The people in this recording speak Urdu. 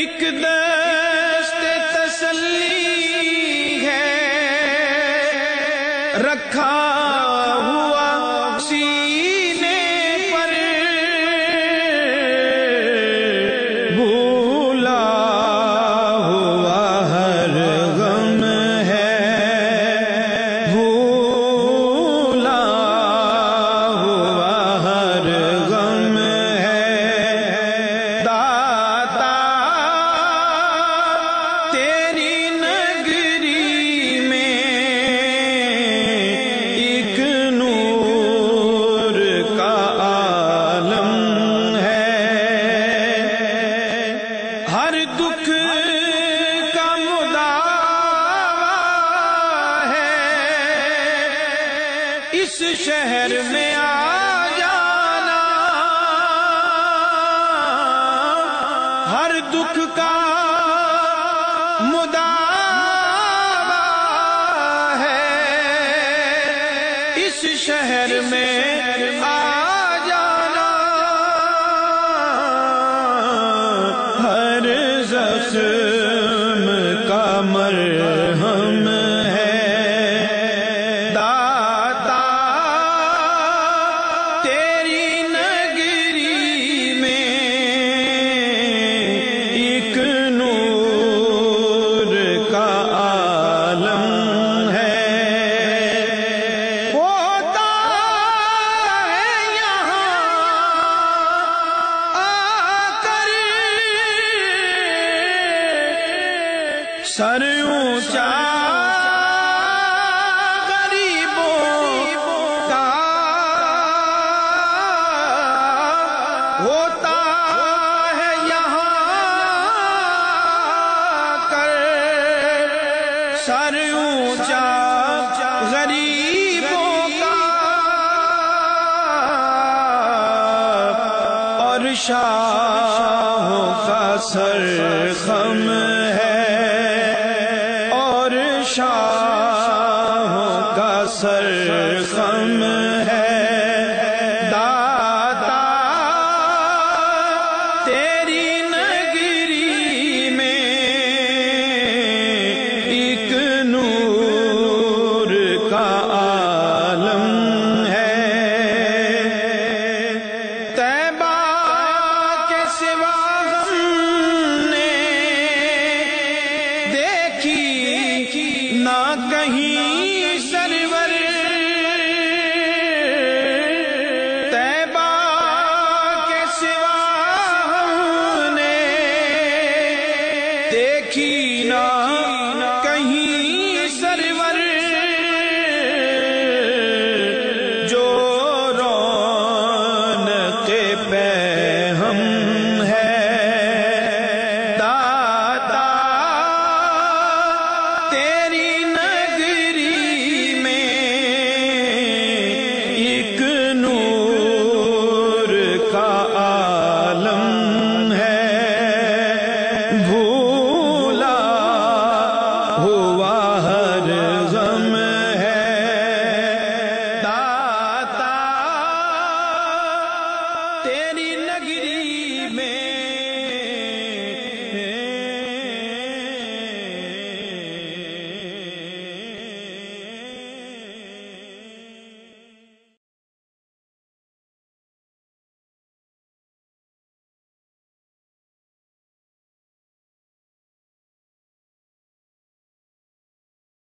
ایک دست تسلی ہے رکھا ہوا سینے پر، بھولا ہوا ہر غم ہے، بھولا ہوا ہر غم ہے۔ داتا تیری نگری میں ایک نور کا عالم ہے، ہر دکھ کا مداوا ہے، اس شہر میں آ جانا، ہر دکھ کا مداوا ہے، اس شہر میں آ جانا، ہر زخم کا مرہم ہے۔ داتا تیری نگری میں ایک نور کا عالم ہے، ہوتا ہے یہاں آ کر سر اونچا غریبوں کا، ہوتا ہے یہاں کر سر اونچا غریبوں کا، اور شاہوں کا سر خم ہے، اور شاہوں کا سر خم ہے۔ داتا تیری نگری میں ایک نور کا عالم ہے، طیبہ کے سوا ہم نے دیکھی نہ کہیں سرور، طیبہ کے سوا ہم نے دیکھی نہ